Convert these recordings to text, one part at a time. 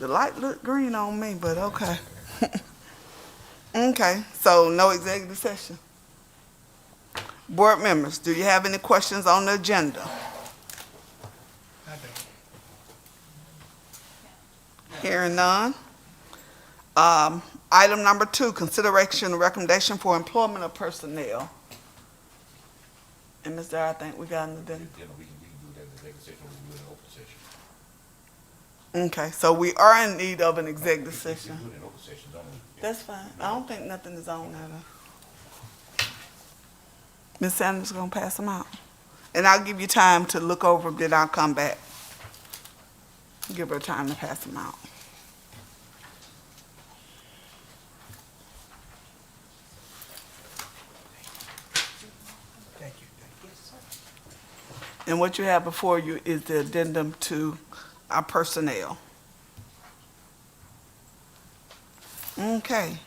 The light looked green on me, but okay. Okay, so no executive session. Board members, do you have any questions on the agenda? I don't. Hearing none. Item number 2, consideration and recommendation for employment of personnel. And Mr. I think we got an addendum. You know, we can do that in the executive session, we can do it in open session. Okay, so we are in need of an executive We session. can do it in open session, don't we? That's fine. I don't think nothing is on there. Ms. Sanders is gonna pass them out. And I'll give you time to look over them, then I'll come back. Give her time to pass them out. Thank you. And what you have before you is the addendum to our personnel. Okay.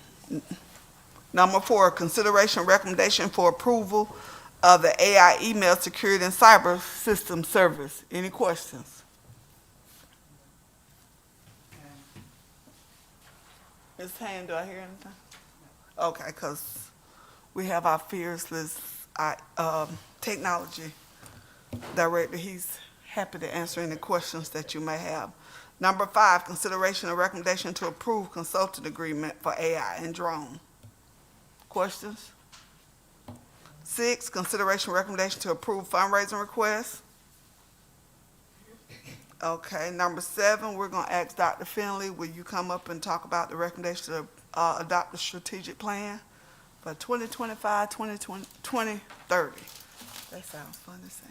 Number 4, consideration recommendation for approval of the AI email security and cyber system service. Any questions? Ms. Haynes, do I hear anything? Okay, because we have our fearless technology director. He's happy to answer any questions that you may have. Number 5, consideration and recommendation to approve consultant agreement for AI and drone. Questions? 6, consideration and recommendation to approve fundraising request. Okay, number 7, we're gonna ask Dr. Finley, will you come up and talk about the recommendation to adopt a strategic plan for 2025, 2020, 2030? That sounds fun to say.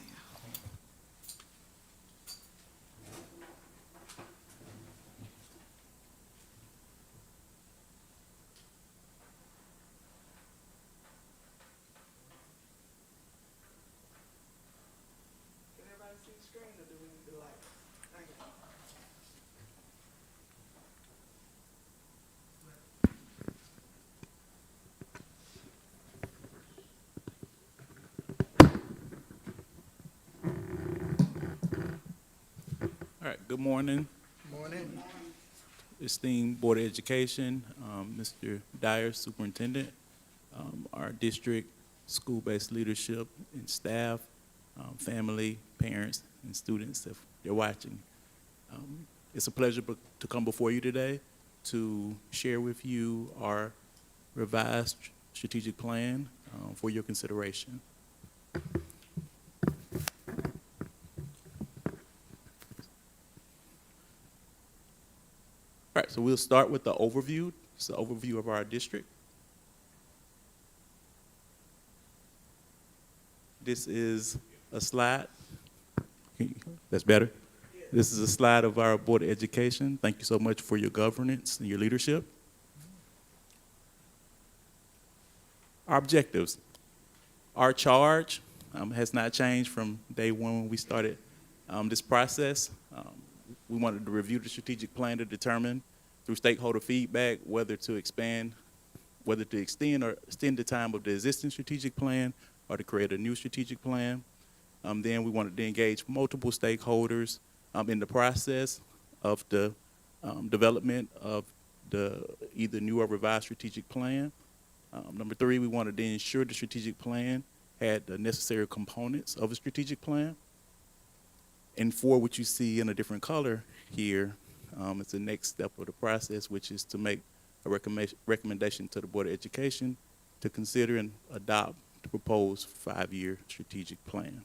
Can everybody see the screen or do we need the light? Thank you. All right, good morning, Morning. esteemed Board of Education, Mr. Dyer, Superintendent, our district, school-based leadership and staff, family, parents, and students if they're watching. It's a pleasure to come before you today to share with you our revised strategic plan for your consideration. All right, so we'll start with the overview. It's the overview of our district. This is a slide. That's better. This is a slide of our Board of Education. Thank you so much for your governance and your leadership. Our objectives. Our charge has not changed from day one when we started this process. We wanted to review the strategic plan to determine through stakeholder feedback whether to extend or extend the time of the existing strategic plan or to create a new strategic plan. Then we wanted to engage multiple stakeholders in the process of the development of the either new or revised strategic plan. Number 3, we wanted to ensure the strategic plan had the necessary components of a strategic plan. And 4, what you see in a different color here, it's the next step of the process, which is to make a recommendation to the Board of Education to consider and adopt the proposed 5-year strategic plan.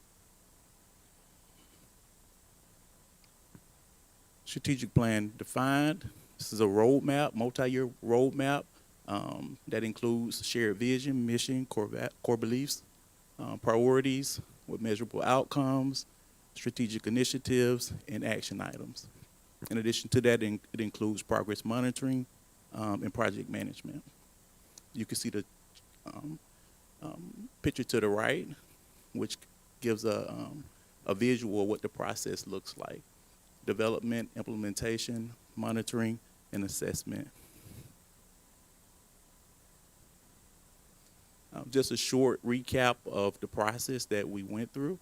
Strategic plan defined. This is a roadmap, multi-year roadmap that includes shared vision, mission, core beliefs, priorities with measurable outcomes, strategic initiatives, and action items. In addition to that, it includes progress monitoring and project management. You can see the picture to the right, which gives a visual of what the process looks like. Development, implementation, monitoring, and assessment. Just a short recap of the process that we went through.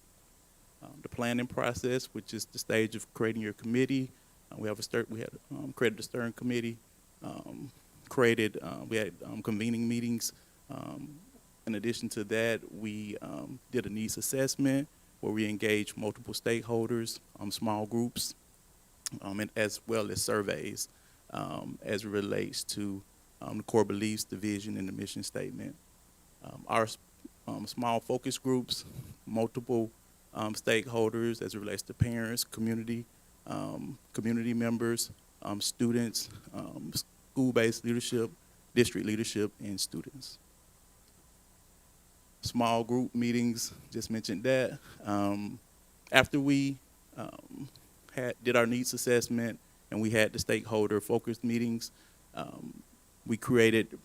The planning process, which is the stage of creating your committee, We had created a steering committee, we had convening meetings. In addition to that, we did a needs assessment where we engaged multiple stakeholders, small groups, and as well as surveys as it relates to the core beliefs, the vision, and the mission statement. Our small focus groups, multiple stakeholders as it relates to parents, community members, students, school-based leadership, district leadership, and students. Small group meetings, just mentioned that. After we did our needs assessment and we had the stakeholder focused meetings, we created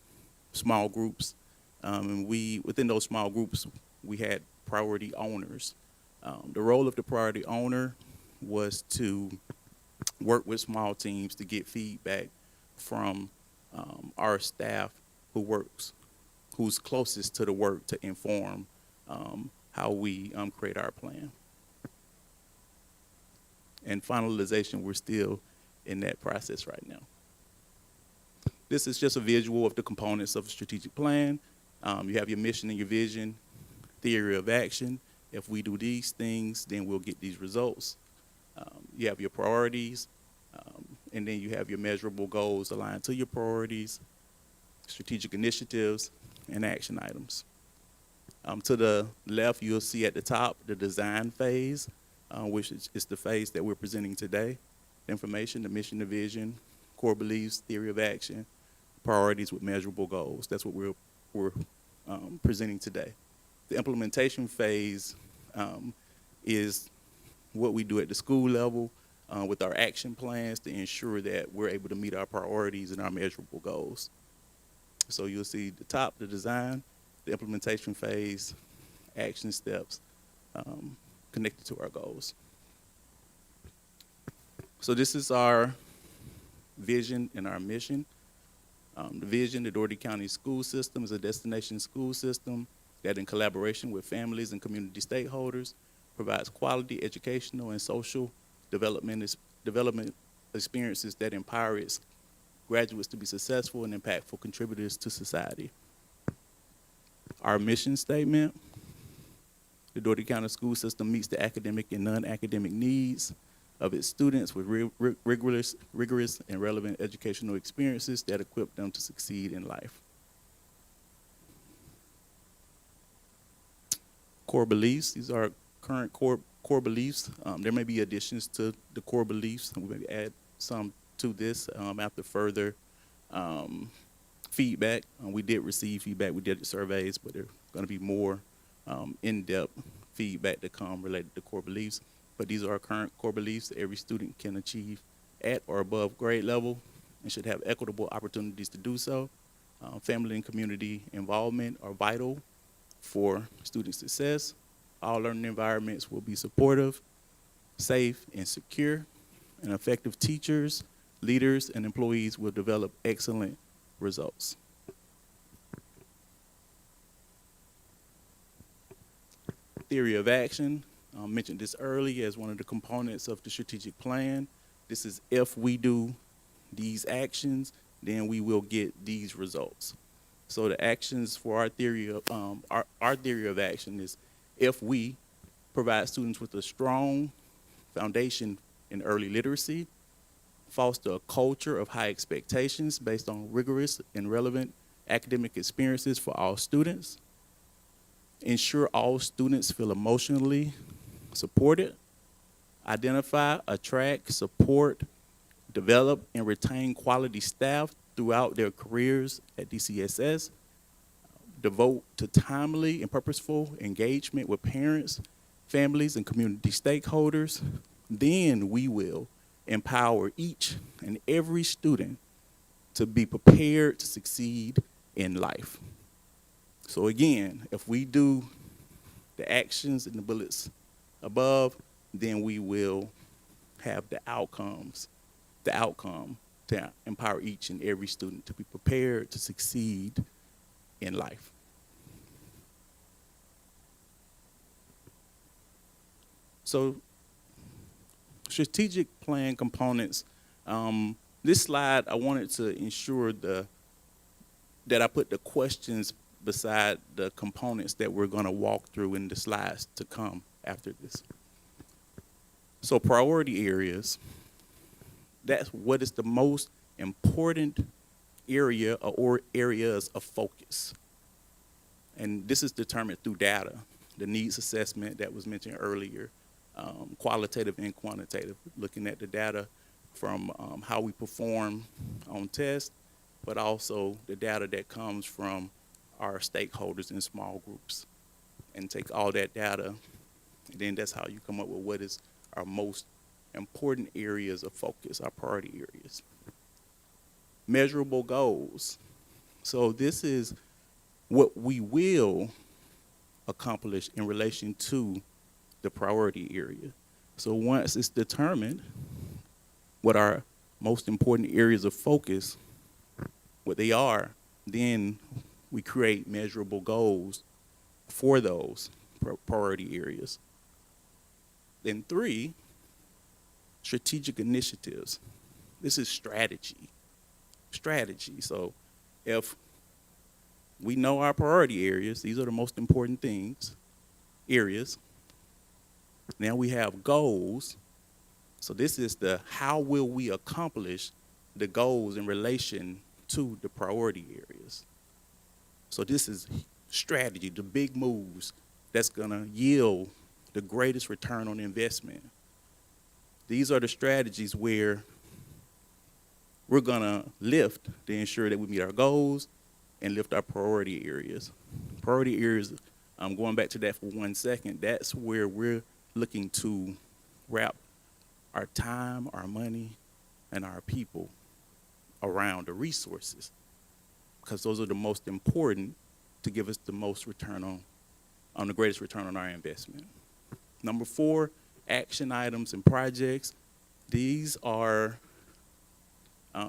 small groups, and within those small groups, we had priority owners. The role of the priority owner was to work with small teams to get feedback from our staff who's closest to the work to inform how we create our plan. And finalization, we're still in that process right now. This is just a visual of the components of a strategic plan. You have your mission and your vision, theory of action. If we do these things, then we'll get these results. You have your priorities, and then you have your measurable goals aligned to your priorities, strategic initiatives, and action items. To the left, you'll see at the top the design phase, which is the phase that we're presenting today. Information, the mission, the vision, core beliefs, theory of action, priorities with measurable goals. That's what we're presenting today. The implementation phase is what we do at the school level with our action plans to ensure that we're able to meet our priorities and our measurable goals. So you'll see the top, the design, the implementation phase, action steps connected to our goals. So this is our vision and our mission. The vision, the Dougherty County School System is a destination school system that in collaboration with families and community stakeholders provides quality educational and social development experiences that empower its graduates to be successful and impactful contributors to society. Our mission statement: the Dougherty County School System meets the academic and non-academic needs of its students with rigorous and relevant educational experiences that equip them to succeed in life. Core beliefs: these are current core beliefs. There may be additions to the core beliefs, and we may add some to this after further feedback. We did receive feedback, we did the surveys, but there's going to be more in-depth feedback to come related to core beliefs. But these are our current core beliefs that every student can achieve at or above grade level and should have equitable opportunities to do so. Family and community involvement are vital for student success. All learning environments will be supportive, safe, and secure, and effective teachers, leaders, and employees will develop excellent results. Theory of action. I mentioned this earlier as one of the components of the strategic plan. This is if we do these actions, then we will get these results. So the actions for our theory of action is if we provide students with a strong foundation in early literacy, foster a culture of high expectations based on rigorous and relevant academic experiences for all students, ensure all students feel emotionally supported, identify, attract, support, develop, and retain quality staff throughout their careers at DCSS, devote to timely and purposeful engagement with parents, families, and community stakeholders. Then we will empower each and every student to be prepared to succeed in life. So again, if we do the actions and the bullets above, then we will have the outcome to empower each and every student to be prepared to succeed in life. So strategic plan components This slide, I wanted to ensure that I put the questions beside the components that we're going to walk through in the slides to come after this. So priority areas, that's what is the most important area or areas of focus. And this is determined through data, the needs assessment that was mentioned earlier, qualitative and quantitative, looking at the data from how we perform on tests, but also the data that comes from our stakeholders in small groups, and take all that data, and then that's how you come up with what is our most important areas of focus, our priority areas. Measurable goals. So this is what we will accomplish in relation to the priority area. So once it's determined what our most important areas of focus, what they are, then we create measurable goals for those priority areas. Then 3, strategic initiatives. This is strategy. So if we know our priority areas, these are the most important areas. Now we have goals. So this is the how will we accomplish the goals in relation to the priority areas. So this is strategy, the big moves that's gonna yield the greatest return on investment. These are the strategies where we're gonna lift to ensure that we meet our goals and lift our priority areas. Priority areas, I'm going back to that for 1 second, that's where we're looking to wrap our time, our money, and our people around the resources, because those are the most important to give us the most return on the greatest return on our investment. Number 4, action items and projects. These are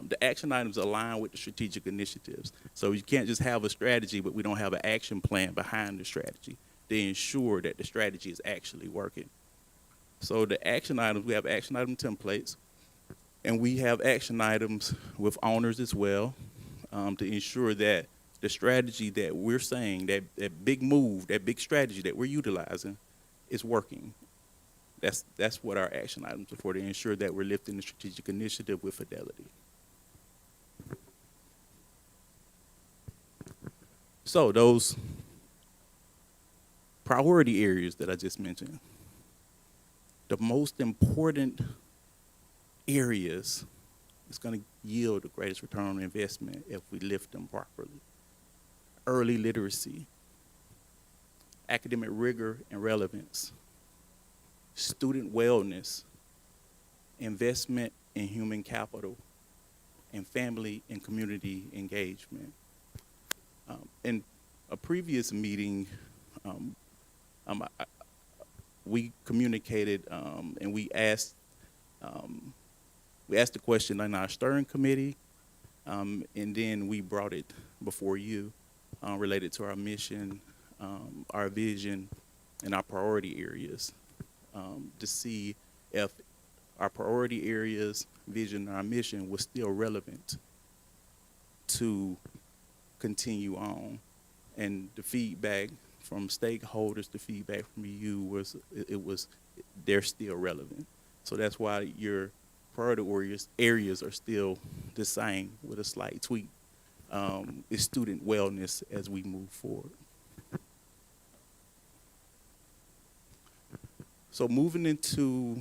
the action items align with the strategic initiatives. So you can't just have a strategy, but we don't have an action plan behind the strategy to ensure that the strategy is actually working. So the action items, we have action item templates, and we have action items with owners as well, to ensure that the strategy that we're saying, that big move, that big strategy that we're utilizing is working. That's what our action items are for, to ensure that we're lifting the strategic initiative with fidelity. So those priority areas that I just mentioned, the most important areas is going to yield the greatest return on investment if we lift them properly. Early literacy, academic rigor and relevance, student wellness, investment in human capital, and family and community engagement. In a previous meeting, we communicated and we asked the question in our steering committee, and then we brought it before you, related to our mission, our vision, and our priority areas, to see if our priority areas, vision, and our mission was still relevant to continue on. And the feedback from stakeholders, the feedback from you was they're still relevant. So that's why your priority areas are still the same with a slight tweak. Is student wellness as we move forward. So moving into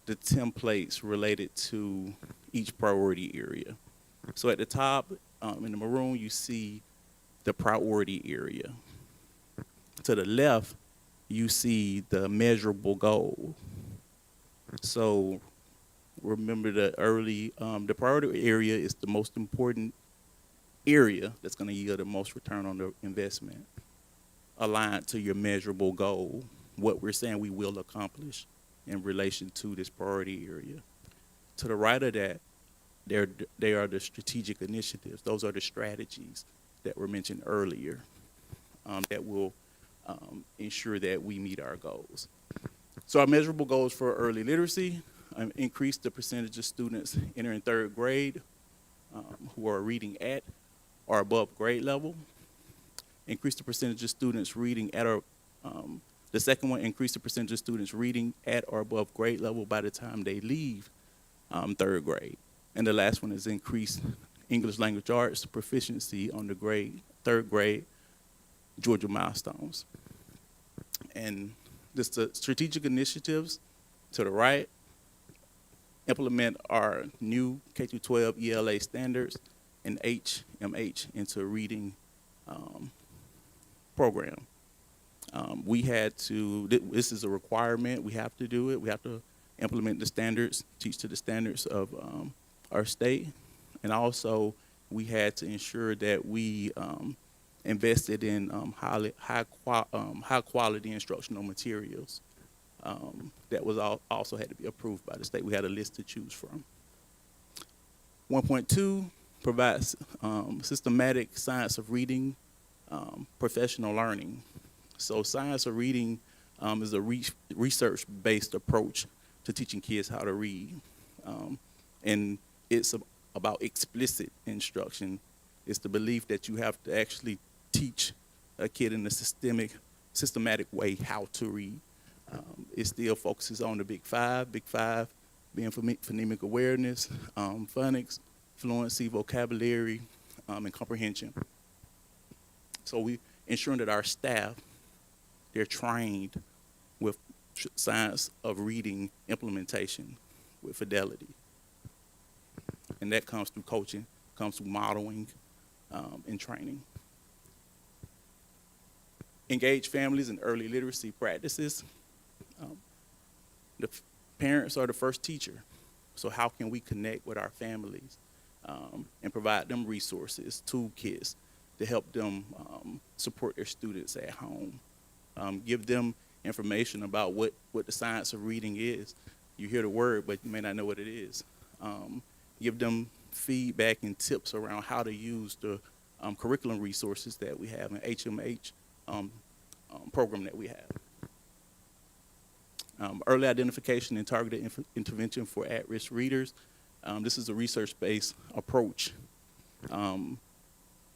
the templates related to each priority area. So at the top, in the maroon, you see the priority area. To the left, you see the measurable goal. So remember the priority area is the most important area that's going to yield the most return on the investment, aligned to your measurable goal, what we're saying we will accomplish in relation to this priority area. To the right of that, they are the strategic initiatives. Those are the strategies that were mentioned earlier, that will ensure that we meet our goals. So our measurable goals for early literacy, increase the percentage of students entering third grade who are reading at or above grade level. Increase the percentage of students reading at or, the second one, increase the percentage of students reading at or above grade level by the time they leave third grade. And the last one is increase English language arts proficiency on the third grade Georgia milestones. And just the strategic initiatives to the right implement our new K-12 ELA standards and HMH into a reading program. We had to, this is a requirement, we have to do it. We have to implement the standards, teach to the standards of our state. And also, we had to ensure that we invested in high quality instructional materials that was also had to be approved by the state. We had a list to choose from. 1.2 provides systematic science of reading, professional learning. So science of reading is a research-based approach to teaching kids how to read. And it's about explicit instruction. It's the belief that you have to actually teach a kid in a systematic way how to read. It still focuses on the big five being phonemic awareness, phonics, fluency, vocabulary, and comprehension. So we ensuring that our staff, they're trained with science of reading implementation with fidelity. And that comes through coaching, comes through modeling, and training. Engage families in early literacy practices. The parents are the first teacher. So how can we connect with our families and provide them resources, toolkits to help them support their students at home? Give them information about what the science of reading is. You hear the word, but you may not know what it is. Give them feedback and tips around how to use the curriculum resources that we have in HMH program that we have. Early identification and targeted intervention for at-risk readers. This is a research-based approach.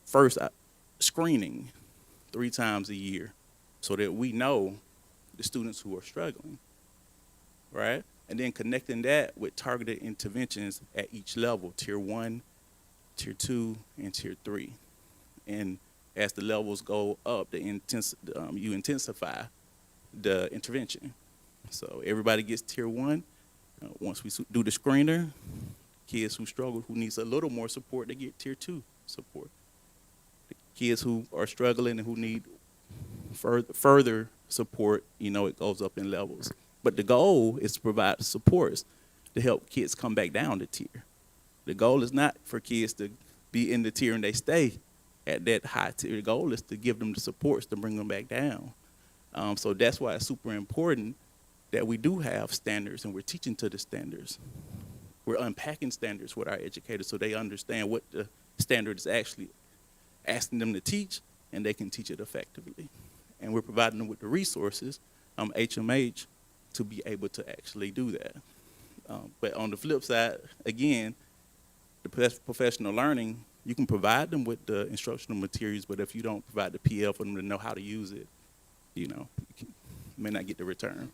First, screening 3 times a year so that we know the students who are struggling, right? And then connecting that with targeted interventions at each level, tier 1, tier 2, and tier 3. And as the levels go up, you intensify the intervention. So everybody gets tier 1. Once we do the screener, kids who struggle, who needs a little more support, they get tier 2 support. The kids who are struggling and who need further support, it goes up in levels. But the goal is to provide supports to help kids come back down the tier. The goal is not for kids to be in the tier and they stay at that high tier. The goal is to give them the supports to bring them back down. So that's why it's super important that we do have standards and we're teaching to the standards. We're unpacking standards with our educators so they understand what the standard is actually asking them to teach and they can teach it effectively. And we're providing them with the resources, HMH, to be able to actually do that. But on the flip side, again, the professional learning, you can provide them with the instructional materials, but if you don't provide the PL for them to know how to use it, you may not get the return.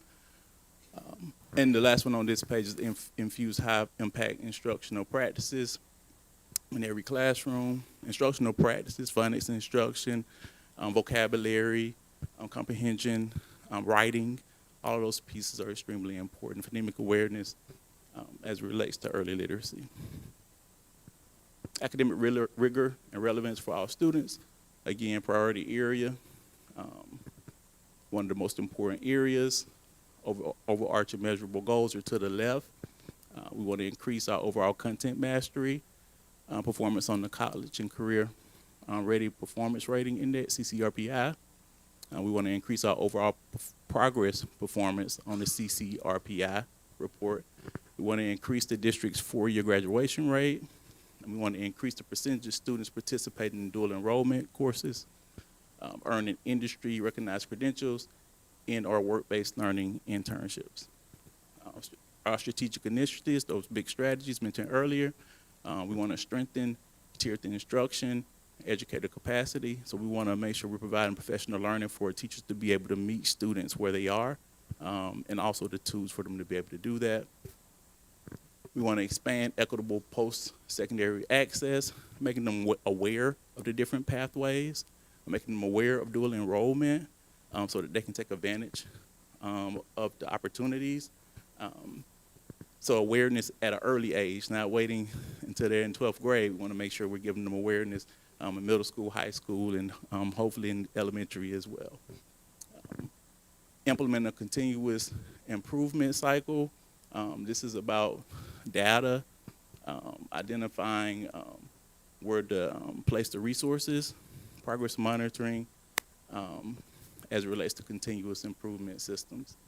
And the last one on this page is infuse high impact instructional practices in every classroom. Instructional practices, phonics instruction, vocabulary, comprehension, writing, all of those pieces are extremely important. Phonemic awareness as it relates to early literacy. Academic rigor and relevance for our students. Again, priority area. One of the most important areas. Overarching measurable goals are to the left. We want to increase our overall content mastery, performance on the college and career ready performance rating index, CCRPI. We want to increase our overall progress performance on the CCRPI report. We want to increase the district's 4-year graduation rate. And we want to increase the percentage of students participating in dual enrollment courses, earning industry recognized credentials, and/or work-based learning internships. our strategic initiatives, those big strategies mentioned earlier. We want to strengthen tiered instruction, educator capacity. So we want to make sure we're providing professional learning for teachers to be able to meet students where they are, and also the tools for them to be able to do that. We want to expand equitable post-secondary access, making them aware of the different pathways, making them aware of dual enrollment, so that they can take advantage of the opportunities. So awareness at an early age, not waiting until they're in 12th grade. We want to make sure we're giving them awareness in middle school, high school, and hopefully in elementary as well. Implement a continuous improvement cycle. This is about data, identifying where to place the resources, progress monitoring, as it relates to continuous improvement systems.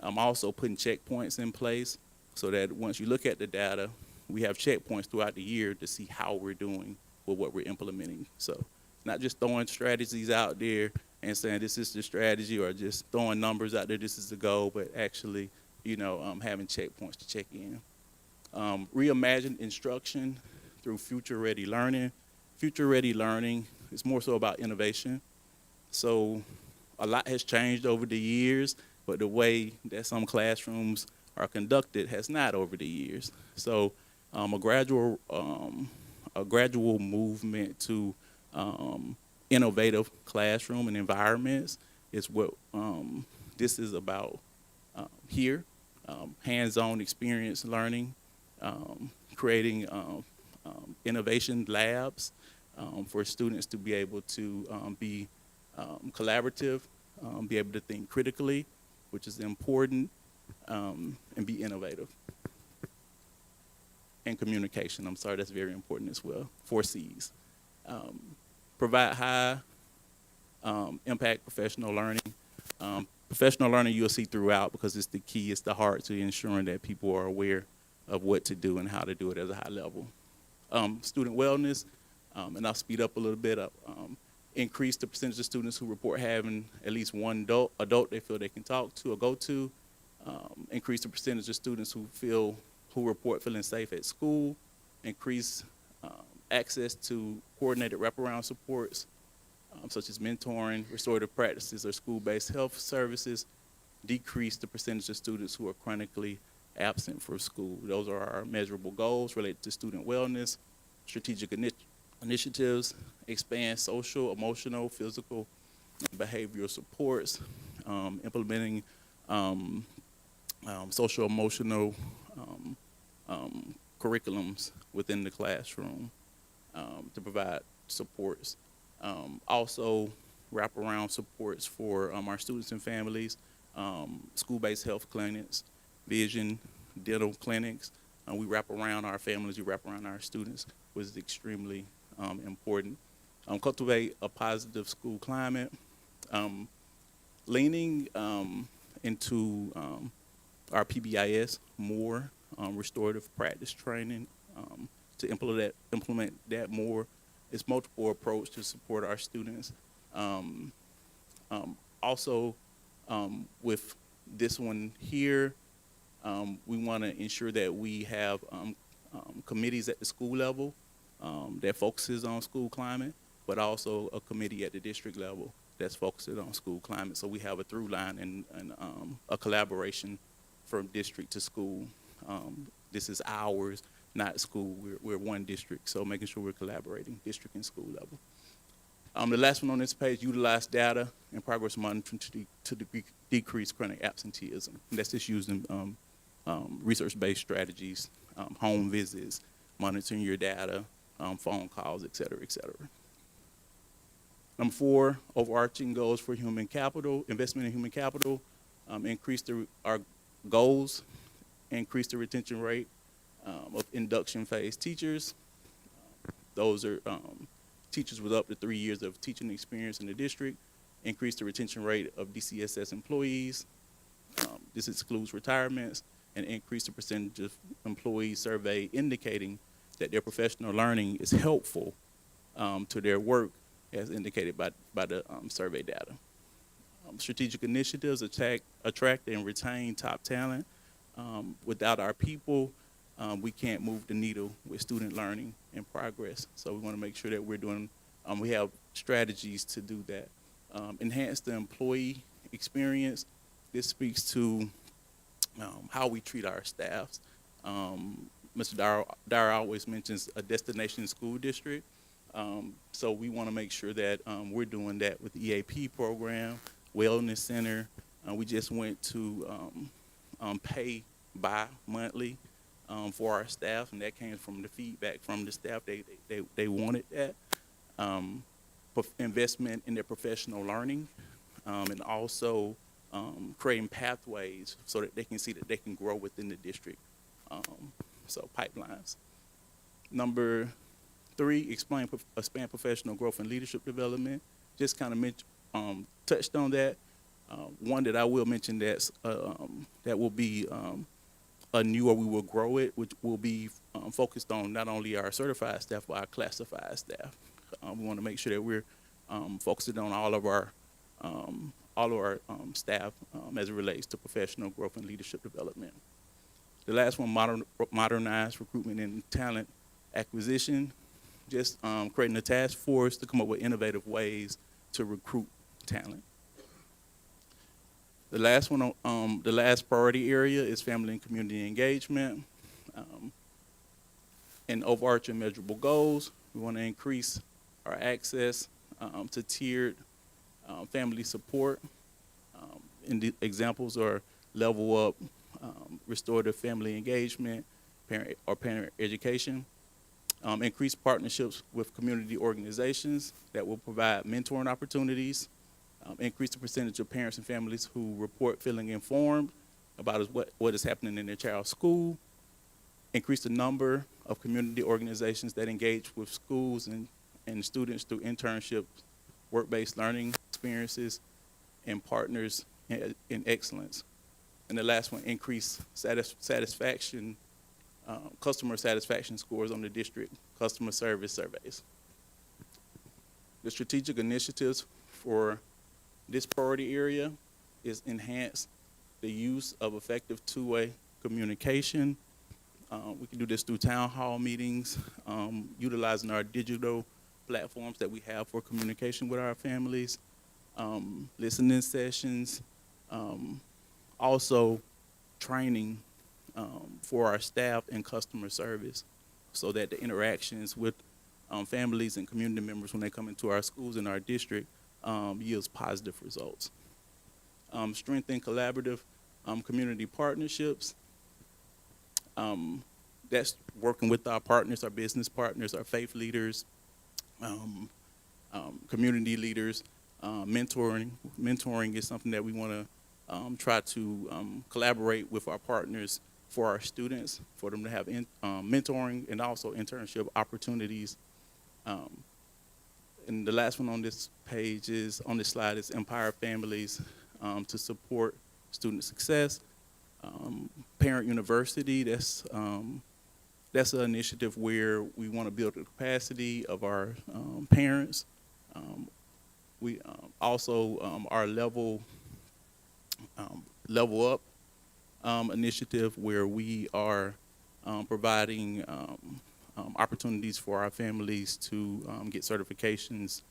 I'm also putting checkpoints in place so that once you look at the data, we have checkpoints throughout the year to see how we're doing with what we're implementing. So not just throwing strategies out there and saying this is the strategy, or just throwing numbers out there, this is the goal, but actually, having checkpoints to check in. Reimagine instruction through future-ready learning. Future-ready learning is more so about innovation. So a lot has changed over the years, but the way that some classrooms are conducted has not over the years. So a gradual movement to innovative classroom and environments is what this is about here. Hands-on experience learning, creating innovation labs for students to be able to be collaborative, be able to think critically, which is important, and be innovative. And communication, I'm sorry, that's very important as well. 4 C's. Provide high impact professional learning. Professional learning you'll see throughout, because it's the key, it's the heart to ensuring that people are aware of what to do and how to do it at a high level. Student wellness, and I'll speed up a little bit. Increase the percentage of students who report having at least one adult they feel they can talk to or go to. Increase the percentage of students who report feeling safe at school. Increase access to coordinated wraparound supports, such as mentoring, restorative practices, or school-based health services. Decrease the percentage of students who are chronically absent from school. Those are our measurable goals related to student wellness. Strategic initiatives, expand social, emotional, physical, and behavioral supports, implementing social emotional curriculums within the classroom to provide supports. Also, wraparound supports for our students and families, school-based health clinics, vision, dental clinics. We wrap around our families, we wrap around our students, which is extremely important. Cultivate a positive school climate. Leaning into our PBIS more, restorative practice training, to implement that more. It's multiple approach to support our students. Also, with this one here, we want to ensure that we have committees at the school level that focuses on school climate, but also a committee at the district level that's focused on school climate. So we have a through line and a collaboration from district to school. This is ours, not school. We're one district, so making sure we're collaborating district and school level. The last one on this page, utilize data and progress monitoring to decrease chronic absenteeism. And that's just using research-based strategies, home visits, monitoring your data, phone calls, et cetera, et cetera. Number 4, overarching goals for human capital, investment in human capital, increase our goals, increase the retention rate of induction phase teachers. Those are teachers with up to 3 years of teaching experience in the district. Increase the retention rate of DCSS employees. This excludes retirements, and increase the percentage of employees surveyed indicating that their professional learning is helpful to their work, as indicated by the survey data. Strategic initiatives attract and retain top talent. Without our people, we can't move the needle with student learning and progress. So we want to make sure that we have strategies to do that. Enhance the employee experience. This speaks to how we treat our staffs. Mr. Dyer always mentions a destination school district. So we want to make sure that we're doing that with the EAP program, wellness center. We just went to pay bi-monthly for our staff, and that came from the feedback from the staff. They wanted that. Investment in their professional learning, and also creating pathways so that they can see that they can grow within the district. So pipelines. Number 3, expand professional growth and leadership development. Just kind of touched on that. One that I will mention that will be a new, or we will grow it, which will be focused on not only our certified staff but our classified staff. We want to make sure that we're focusing on all of our staff as it relates to professional growth and leadership development. The last one, modernize recruitment and talent acquisition. Just creating a task force to come up with innovative ways to recruit talent. The last one, the last priority area is family and community engagement. And overarching measurable goals, we want to increase our access to tiered family support. And the examples are level up, restorative family engagement, parent education. Increase partnerships with community organizations that will provide mentoring opportunities. Increase the percentage of parents and families who report feeling informed about what is happening in their child's school. Increase the number of community organizations that engage with schools and students through internships, work-based learning experiences, and partners in excellence. And the last one, increase satisfaction, customer satisfaction scores on the district customer service surveys. The strategic initiatives for this priority area is enhance the use of effective two-way communication. We can do this through town hall meetings, utilizing our digital platforms that we have for communication with our families, listening sessions, also training for our staff and customer service so that the interactions with families and community members when they come into our schools in our district yields positive results. Strengthen collaborative community partnerships. That's working with our partners, our business partners, our faith leaders, community leaders. Mentoring is something that we want to try to collaborate with our partners for our students, for them to have mentoring and also internship opportunities. And the last one on this page on this slide is empower families to support student success. Parent University, that's an initiative where we want to build the capacity of our parents. We also our level up initiative where we are providing opportunities for our families to get certifications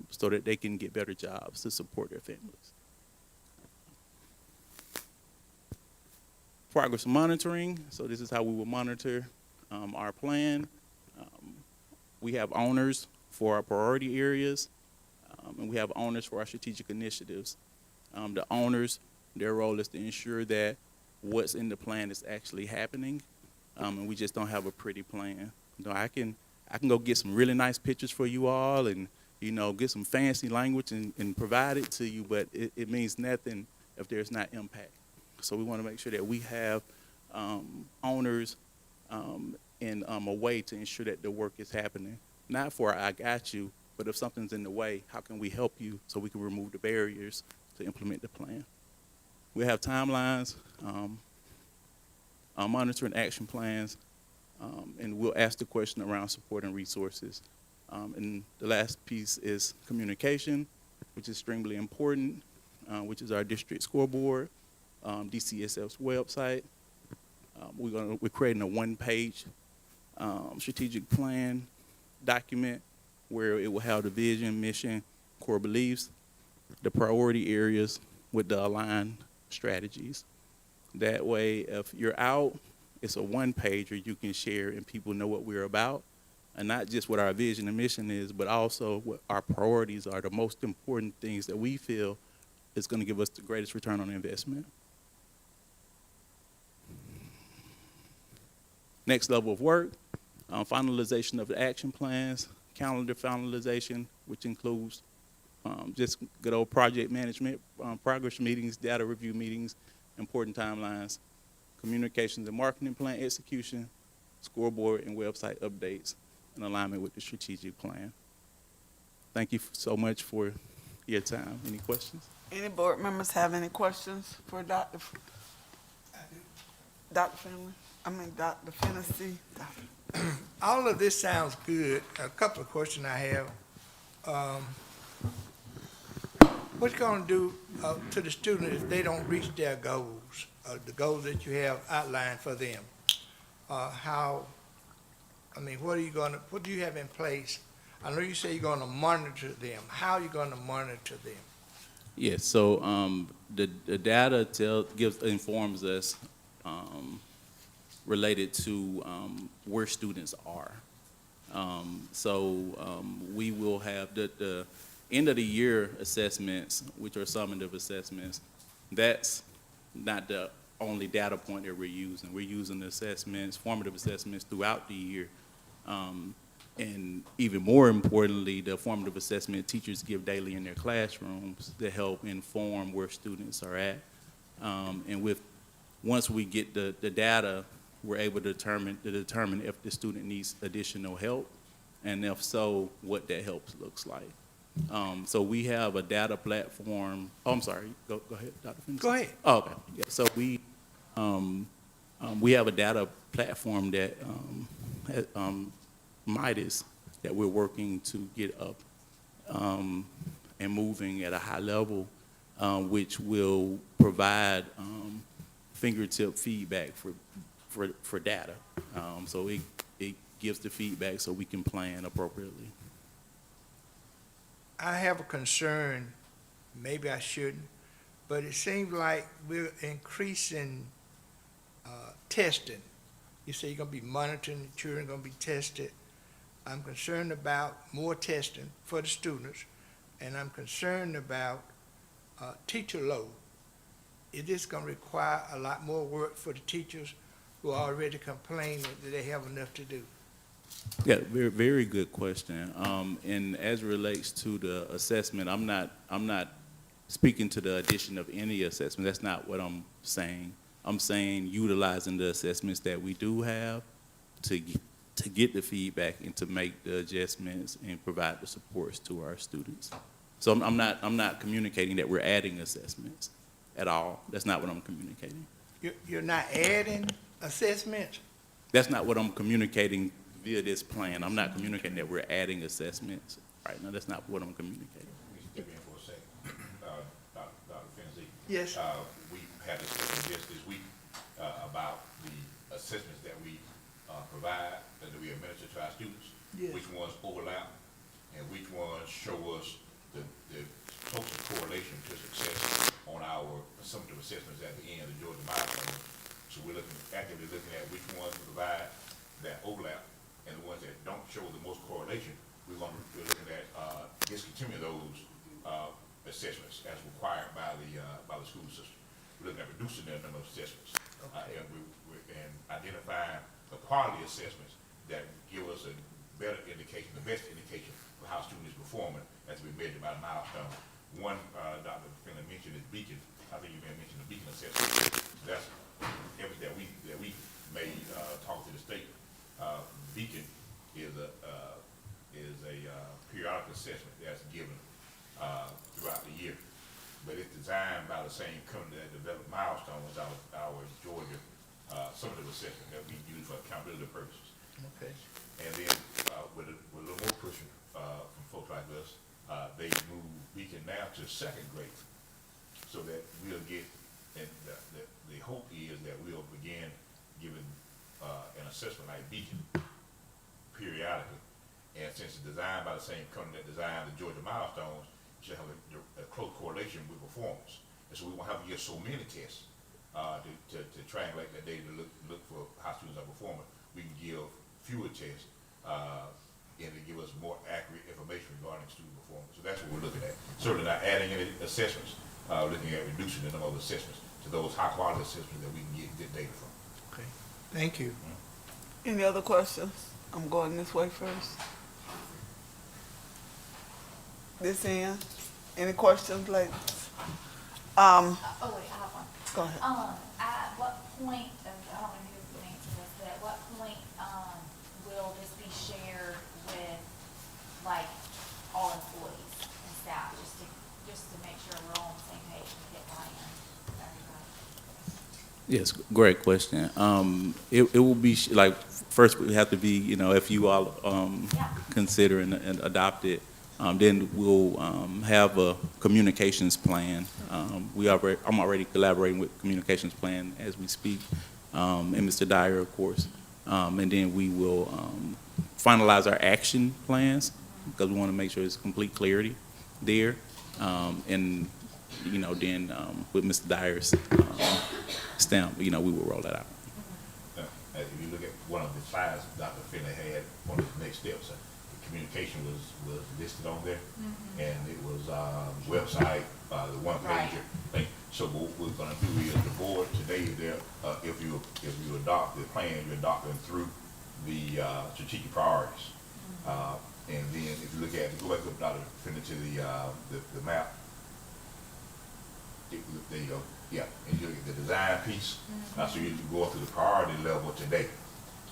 so that they can get better jobs to support their families. Progress monitoring. So this is how we will monitor our plan. We have owners for our priority areas, and we have owners for our strategic initiatives. The owners, their role is to ensure that what's in the plan is actually happening, and we just don't have a pretty plan. You know, I can go get some really nice pictures for you all and, you know, get some fancy language and provide it to you, but it means nothing if there's not impact. So we want to make sure that we have owners in a way to ensure that the work is happening. Not for I got you, but if something's in the way, how can we help you so we can remove the barriers to implement the plan? We have timelines, monitoring action plans, and we'll ask the question around support and resources. And the last piece is communication, which is extremely important, which is our district scoreboard. DCSF's website. We're creating a one-page strategic plan document where it will have the vision, mission, core beliefs, the priority areas with the aligned strategies. That way, if you're out, it's a one-pager you can share and people know what we're about, and not just what our vision and mission is, but also what our priorities are, the most important things that we feel is going to give us the greatest return on investment. Next level of work, finalization of the action plans, calendar finalization, which includes just good old project management, progress meetings, data review meetings, important timelines, communications and marketing plan execution, scoreboard and website updates in alignment with the strategic plan. Thank you so much for your time. Any questions? Any board members have any questions for Dr. Dr. Finley? Dr. Fennessy? All of this sounds good. A couple of questions I have. What you gonna do to the students if they don't reach their goals, the goals that you have outlined for them? What do you have in place? I know you say you're gonna monitor them. How are you gonna monitor them? Yes, so the data informs us related to where students are. We will have the end of the year assessments, which are summative assessments. That's not the only data point that we're using. We're using the assessments, formative assessments throughout the year. And even more importantly, the formative assessment teachers give daily in their classrooms to help inform where students are at. Once we get the data, we're able to determine if the student needs additional help, and if so, what that help looks like. So we have a data platform. Oh, I'm sorry. Go ahead, Dr. Fennessy. Go ahead. Oh, okay. Yeah. So we have a data platform that Midas that we're working to get up and moving at a high level, which will provide fingertip feedback for data. So it gives the feedback so we can plan appropriately. I have a concern, maybe I shouldn't, but it seems like we're increasing testing. You say you're gonna be monitoring, the children gonna be tested. I'm concerned about more testing for the students, and I'm concerned about teacher load. It is gonna require a lot more work for the teachers who are already complaining that they have enough to do. Yeah, very, very good question. And as it relates to the assessment, I'm not speaking to the addition of any assessment. That's not what I'm saying. I'm saying utilizing the assessments that we do have to get the feedback and to make the adjustments and provide the supports to our students. So I'm not communicating that we're adding assessments at all. That's not what I'm communicating. You're not adding assessments? That's not what I'm communicating via this plan. I'm not communicating that we're adding assessments right now. That's not what I'm communicating. We step in for a second. Dr. Fennessy. Yes. We had a discussion just this week about the assessments that we provide, that we administer to our students. Yes. Which ones overlap and which ones show us the closest correlation to success on our summative assessments at the end, the Georgia milestone. So we're actively looking at which ones we provide that overlap, and the ones that don't show the most correlation, we're looking at discontinuing those assessments as required by the school system. We're looking at reducing the number of assessments, and identifying the quality assessments that give us a better indication, the best indication of how students are performing as we measured by the milestone. One, Dr. Finley mentioned is Beacon. I think you may have mentioned the Beacon assessment. That's everything that we may talk to the state. Beacon is a periodic assessment that's given throughout the year, but it's designed by the same company that developed Milestones, our Georgia summative assessment that we use for accountability purposes. Okay. And then with a little more pushing from folks like us, they move Beacon now to second grade, so that we'll get And the hope is that we'll begin giving, an assessment like Beacon periodically. And since it's designed by the same company that designed the Georgia milestones, it should have a close correlation with performance. And so we won't have to get so many tests, to triangulate that data to look for how students are performing. We can give fewer tests, and to give us more accurate information regarding student performance. So that's what we're looking at. Certainly not adding any assessments, looking at reducing the number of assessments to those high quality assessments that we can get good data from. Okay, thank you. Any other questions? I'm going this way first. This end. Any questions, ladies? Oh, wait, I have one. Go ahead. At what point, and I don't know who can answer this, but at what point, will this be shared with, like, all employees and staff, just to make sure we're all on the same page and get buy-in from everybody? Yes, great question. It will be, like, first we have to be, you know, if you all Yeah. consider and adopt it, then we'll have a communications plan. I'm already collaborating with communications plan as we speak, and Mr. Dyer, of course. And then we will finalize our action plans, because we want to make sure there's complete clarity there. And, you know, then with Mr. Dyer's stamp, you know, we will roll that out. If you look at one of the slides Dr. Finley had, one of the next steps, communication was listed on there, and it was website, the one pager thing. So what we're gonna do is the board today, there, if you adopt the plan, you're adopting through the strategic priorities. And then if you look at, go back up, Dr. Finley, to the map. There you go. Yeah, and you look at the design piece. So you go up to the priority level today.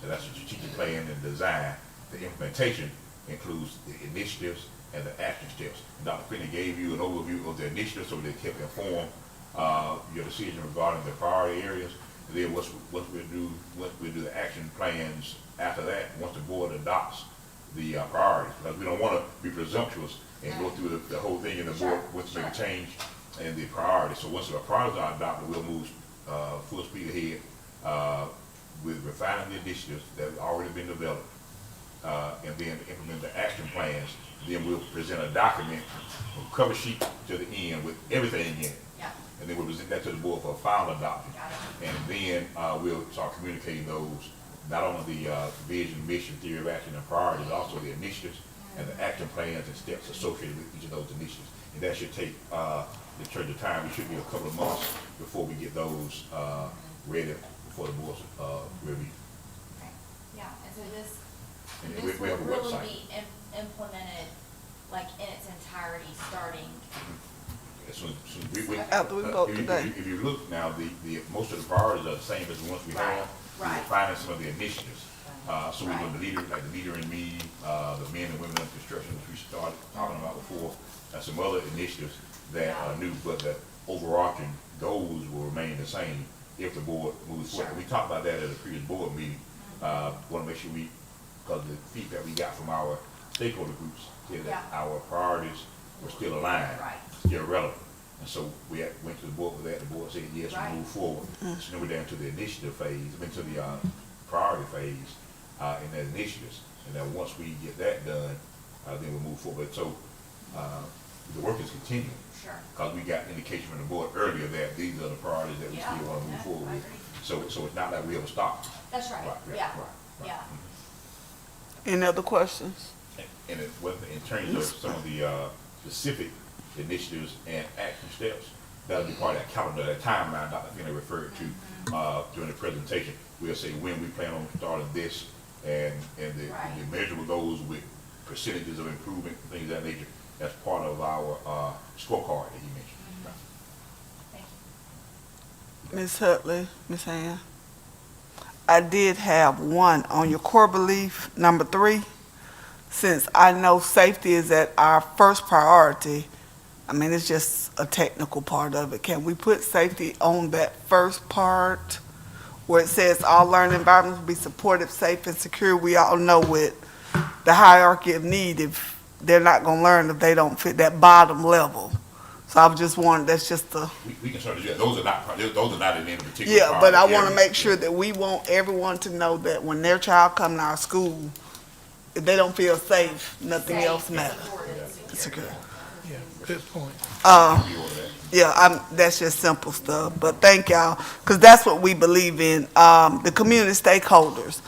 So that's the strategic plan and design. The implementation includes the initiatives and the action steps. And Dr. Finney gave you an overview of the initiatives so they can inform your decision regarding the priority areas. And then once we do the action plans after that, once the board adopts the priorities, because we don't want to be presumptuous and go through the whole thing and the board wants to make a change in the priorities. So once the priorities are adopted, we'll move full speed ahead with refining the initiatives that have already been developed. And then implement the action plans. Then we'll present a document from cover sheet to the end with everything in it. Yeah. And then we'll present that to the board for final adoption. Got it. And then we'll start communicating those, not only the vision, mission, theory of action, and priorities, also the initiatives and the action plans and steps associated with each of those initiatives. And that should take the time. It should be a couple of months before we get those ready for the board's review. Okay. Yeah, and so this And This we have a will really website. be implemented, like, in its entirety, starting, After we vote if today. If you look now, most of the priorities are the same as the ones we have. Right. We're finding some of the initiatives. So we're doing the leader, like the leader in me, the men and women in construction, which we started talking about before, and some other initiatives that are new, but the overarching goals will remain the same if the board moves forward. Sure. We talked about that at a previous board meeting. Want to make sure because the feedback we got from our stakeholder groups is that our priorities were still aligned, Right. still relevant. And so we went to the board with that. The board said, yes, Right. we move forward. So then we're down to the initiative phase, into the priority phase in the initiatives. And then once we get that done, then we'll move forward. So the work is continuing. sure. Because we got indication from the board earlier that these are the priorities that we Yeah. still want to move Yeah, forward I with. agree. So it's not like we ever stopped. That's right, Right, yeah, right. yeah. Any other questions? And in terms of some of the specific initiatives and action steps, that'll be part of that calendar, that timeline Dr. Finney referred to during the presentation. We'll say when we plan on starting this and the Right. measurable goals with percentages of improvement, things of that nature. That's part of our scorecard that you mentioned. Thank you. Ms. Hutley, Ms. Ann? I did have one on your core belief, number 3. Since I know safety is at our first priority, I mean, it's just a technical part of it. Can we put safety on that first part where it says all learning environments will be supportive, safe, and secure? We all know with the hierarchy of need, if they're not gonna learn if they don't fit that bottom level. So I was just wondering, that's just the, We can certainly do that. Those are not in any particular. yeah, but I want to area. make sure that we want everyone to know that when their child come to our school, if they don't feel safe, nothing else matters. Secure. Yeah, good point. We order that. Yeah, that's just simple stuff, but thank y'all, because that's what we believe in, the community stakeholders.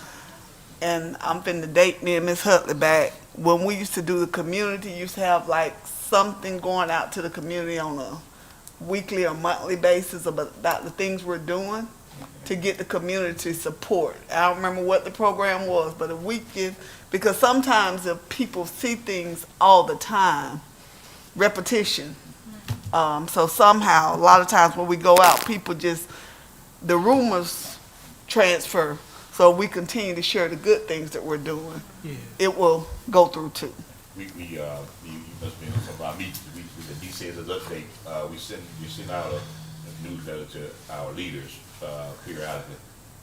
And I'm finna date me and Miss Hutley back. When we used to do the community, used to have like something going out to the community on a weekly or monthly basis about the things we're doing to get the community support. I don't remember what the program was, but if we give, because sometimes if people see things all the time, repetition. So somehow, a lot of times when we go out, people just, the rumors transfer. So we continue to share the good things that we're doing. Yeah. It will go through too. You must be in some of our meetings, the DCS's update, we send out a newsletter to our leaders, periodically,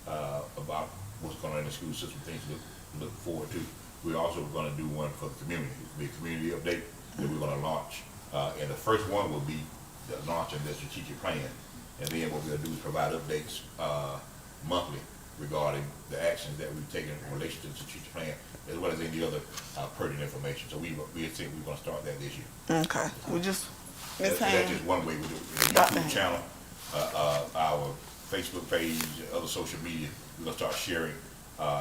about what's going on in the school system, things to look forward to. We're also gonna do one for the community, it'll be a community update that we're gonna launch. And the first one will be the launch of the strategic plan. And then what we'll do is provide updates, monthly regarding the actions that we've taken in relation to the strategic plan, as well as any other pertinent information. So we said we're gonna start that this year. Okay, we just, Ms. That's Ham, just one way we do it. The Dr. YouTube Ham. channel, our Facebook page, other social media, we're gonna start sharing,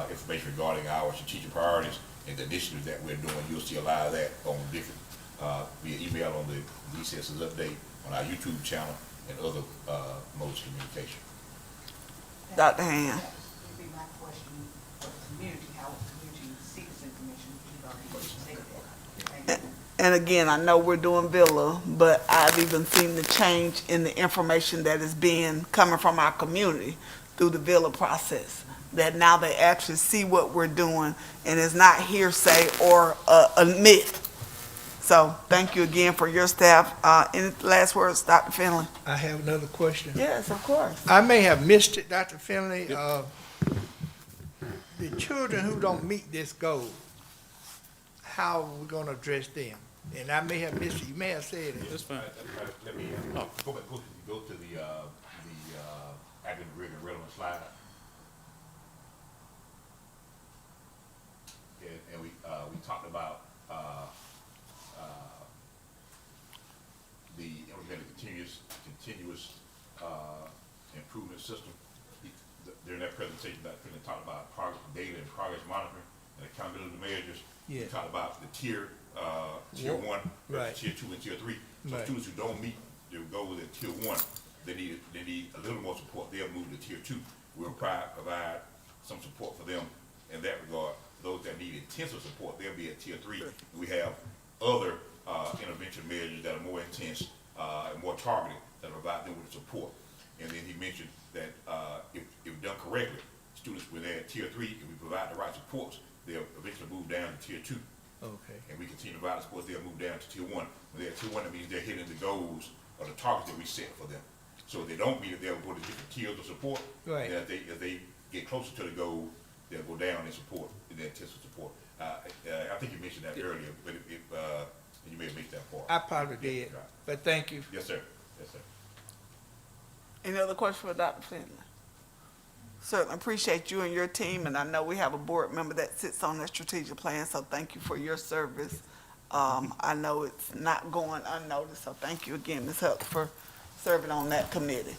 information regarding our strategic priorities and the initiatives that we're doing. You'll see a lot of that on different, via email on the DCS's update, on our YouTube channel, and other, modes of communication. Dr. Ham. That would be my question for the community, how the community seeks information, you've already stated that. Thank you. And again, I know we're doing Villa, but I've even seen the change in the information that is being, coming from our community through the Villa process. That now they actually see what we're doing and it's not hearsay or a myth. So thank you again for your staff. Any last words, Dr. Finley? I have another question. Yes, of course. I may have missed it, Dr. Finley. The children who don't meet this goal, how are we gonna address them? And I may have missed it, you may have said it. That's fine. Let me, go to the academic rigor and relevant slide. And we talked about, the implemented continuous improvement system. During that presentation, Dr. Finley talked about data and progress monitoring and accountability measures. We Yeah. talked about the tier 1, Right. tier 2, and tier 3. So Right. students who don't meet their goals at tier 1, they need a little more support. They'll move to tier 2. We'll provide some support for them in that regard. Those that need intensive support, they'll be at tier 3. We have other intervention measures that are more intense and more targeted that provide them with support. And then he mentioned that if done correctly, students when they're at tier 3, if we provide the right supports, they'll eventually move down to tier 2. Okay. And we continue to provide the supports, they'll move down to tier 1. When they're at tier 1, that means they're hitting the goals or the targets that we set for them. So if they don't meet it, they'll go to different tiers of support. Right. And as they get closer to the goal, they'll go down in support, in the intensive support. I think you mentioned that earlier, but you may have missed that part. I probably did, Right. but thank you. Yes, sir. Yes, sir. Any other questions for Dr. Finley? Certainly appreciate you and your team, and I know we have a board member that sits on that strategic plan, so thank you for your service. I know it's not going unnoticed, so thank you again, Ms. Huck, for serving on that committee.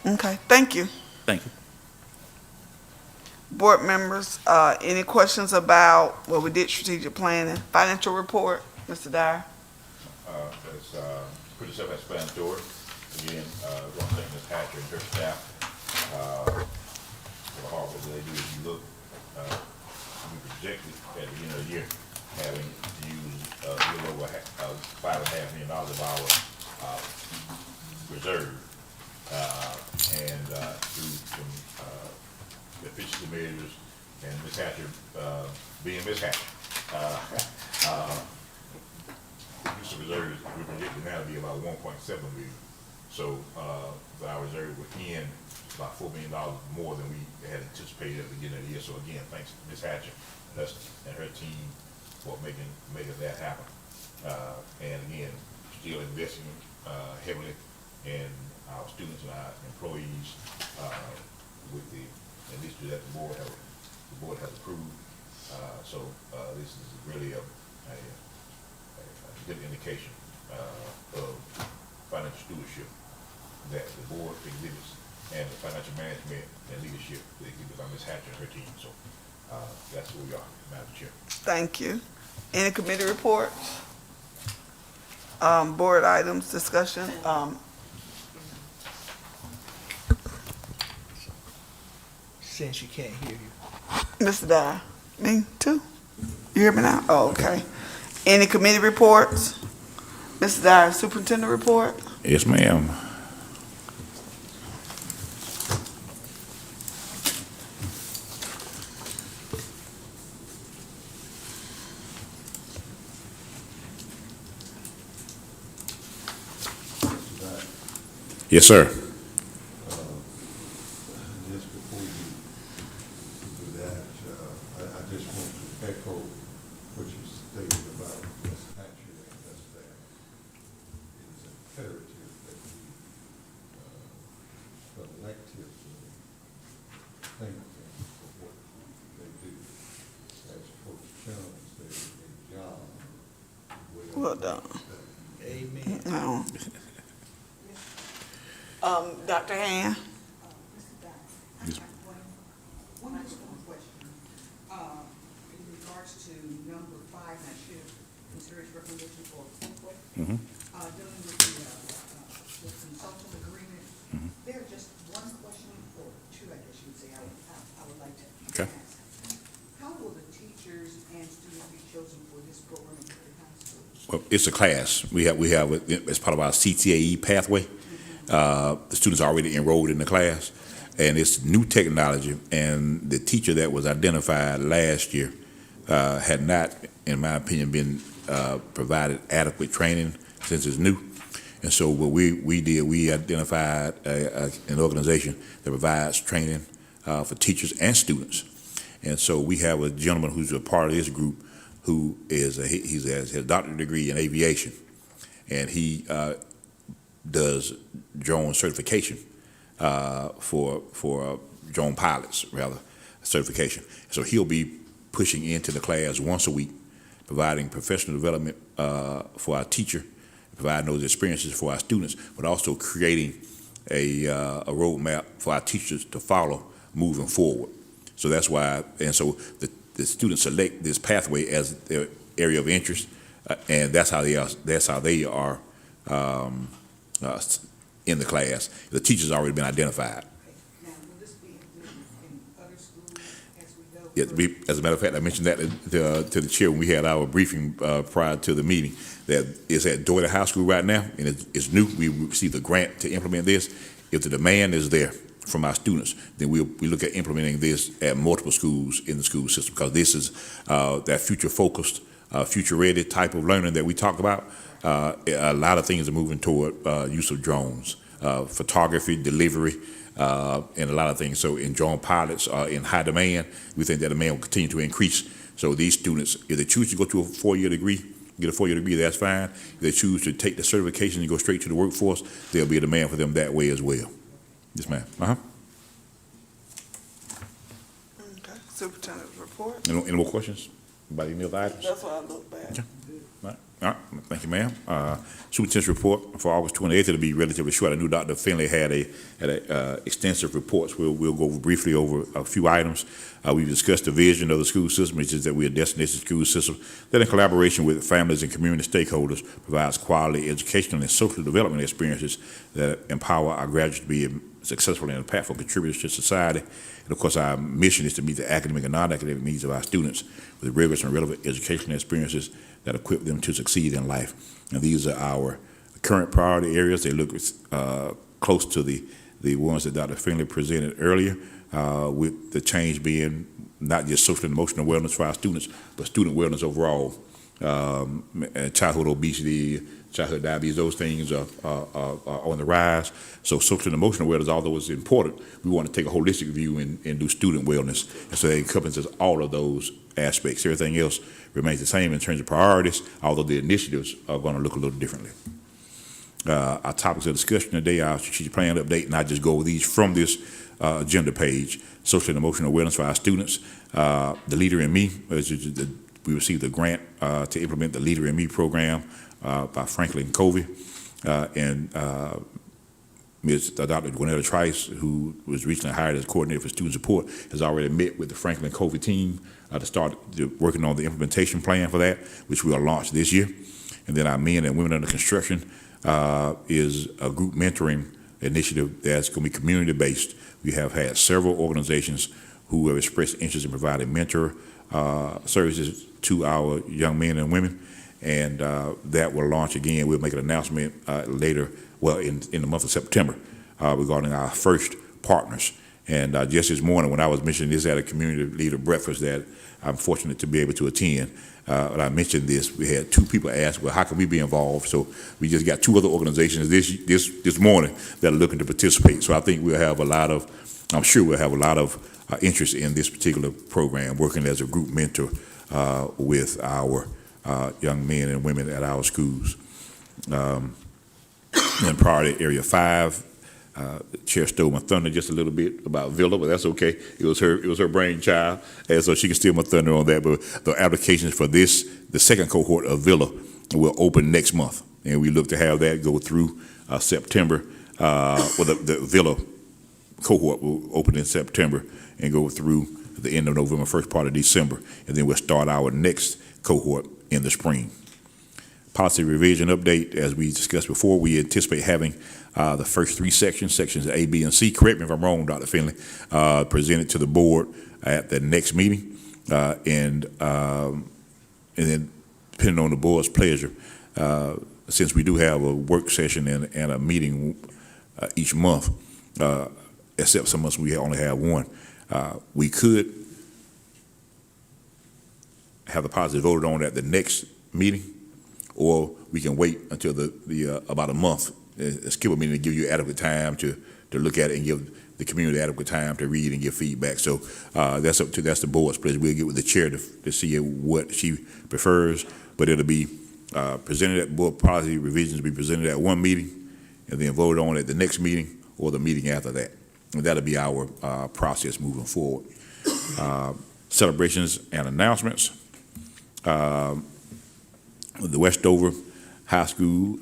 Okay, thank you. Thank you. Board members, any questions about, well, we did strategic planning, financial report, Mr. Dyer? It's pretty self-explanatory. Again, one thing Ms. Hatcher and her staff, for the hard work that they do, if you look, we projected at the beginning of the year having used a little over $5.5 million of our reserve, and through some efficiency measures, and Ms. Hatcher being Ms. Hatcher, use of reserves, we projected now to be about 1.7 million. So, our reserve within about $4 million more than we had anticipated at the beginning of the year. So again, thanks to Ms. Hatcher and her team for making that happen. And again, still investing heavily in our students and our employees with the initiative that the board has approved. So this is really a good indication of financial stewardship that the board exhibits and the financial management and leadership that exhibits by Ms. Hatcher and her team. So that's where we are, Madam Chair. Thank you. Any committee reports? Board items, discussion? Since you can't hear you. Mr. Dyer? Me too? You hear me now? Oh, okay. Any committee reports? Mr. Dyer, superintendent report? Yes, ma'am. Yes, sir. Just before you do that, I just want to echo what you stated about Ms. Hatcher and Ms. Staff. It is imperative that we collectively thank them for what they do. As Coach Jones said, a job Well done. Amen. No. Dr. Han? Mr. Dye, I have one question. In regards to number 5, I should consider its recommendation for approval. Dealing with the consultant agreement, there's just one question, or two, I guess you would say, I would like to Okay. ask. How will the teachers and students be chosen for this program at Dougherty High School? Well, it's a class. We have as part of our CTAE pathway. The students are already enrolled in the class, and it's new technology. And the teacher that was identified last year had not, in my opinion, been provided adequate training since it's new. And so what we did, we identified an organization that provides training for teachers and students. And so we have a gentleman who's a part of this group who is he has a doctorate degree in aviation, and he does drone certification for drone pilots, rather, certification. So he'll be pushing into the class once a week, providing professional development for our teacher, providing those experiences for our students, but also creating a roadmap for our teachers to follow moving forward. So that's why, and so the students select this pathway as their area of interest, and that's how they are in the class. The teacher's already been identified. Now, will this be included in other schools as we go? As a matter of fact, I mentioned that to the chair when we had our briefing prior to the meeting, that it's at Dougherty High School right now, and it's new. We received a grant to implement this. If the demand is there from our students, then we look at implementing this at multiple schools in the school system, because this is that future-focused, future-ready type of learning that we talk about. A lot of things are moving toward use of drones, photography, delivery, and a lot of things. So in drone pilots are in high demand. We think that demand will continue to increase. So these students, if they choose to go to a 4-year degree, get a 4-year degree, that's fine. If they choose to take the certification and go straight to the workforce, there'll be a demand for them that way as well. Yes, ma'am. Okay. Superintendent's report? Any more questions about any other items? That's what I look back. Okay. All right, thank you, ma'am. Superintendent's report for August 28th, it'll be relatively short. I knew Dr. Finley had extensive reports. We'll go briefly over a few items. We've discussed the vision of the school system, which is that we're a destination school system that, in collaboration with families and community stakeholders, provides quality educational and social development experiences that empower our graduates to be successful and impactful contributors to society. And of course, our mission is to meet the academic and non-academic needs of our students with rigorous and relevant educational experiences that equip them to succeed in life. And these are our current priority areas. They look close to the ones that Dr. Finley presented earlier, with the change being not just social and emotional wellness for our students, but student wellness overall. Childhood obesity, childhood diabetes, those things are on the rise. So social and emotional wellness, although it's important, we want to take a holistic view and do student wellness. And so it encompasses all of those aspects. Everything else remains the same in terms of priorities, although the initiatives are going to look a little differently. Our topics of discussion today, our strategic plan update, and I just go over these from this agenda page. Social and emotional wellness for our students. The Leader in Me, we received a grant to implement the Leader in Me program by Franklin Covey. And Ms. Dr. Gwinnetta Trice, who was recently hired as coordinator for student support, has already met with the Franklin Covey team to start working on the implementation plan for that, which we'll launch this year. And then our Men and Women Under Construction is a group mentoring initiative that's going to be community-based. We have had several organizations who have expressed interest in providing mentor services to our young men and women, and that will launch again. We'll make an announcement later, well, in the month of September, regarding our first partners. And just this morning, when I was mentioning this at a community leader breakfast that I'm fortunate to be able to attend, when I mentioned this, we had 2 people ask, well, how can we be involved? So we just got 2 other organizations this morning that are looking to participate. So I think I'm sure we'll have a lot of interest in this particular program, working as a group mentor with our young men and women at our schools. In priority area 5, the chair stole my thunder just a little bit about Villa, but that's okay. It was her brainchild, and so she can steal my thunder on that. But the applications for the second cohort of Villa will open next month, and we look to have that go through September. The Villa cohort will open in September and go through the end of November, first part of December, and then we'll start our next cohort in the spring. Policy revision update, as we discussed before, we anticipate having the first 3 sections A, B, and C, correct me if I'm wrong, Dr. Finley, presented to the board at the next meeting, and then depending on the board's pleasure, since we do have a work session and a meeting each month, except some months we only have one, we could have the policy voted on at the next meeting, or we can wait until the about a month, skip a meeting, to give you adequate time to look at it and give the community adequate time to read and give feedback. So that's the board's pleasure. We'll get with the chair to see what she prefers, but it'll be presented at board policy revisions will be presented at one meeting and then voted on at the next meeting or the meeting after that. And that'll be our process moving forward. Celebrations and announcements. The Westover High School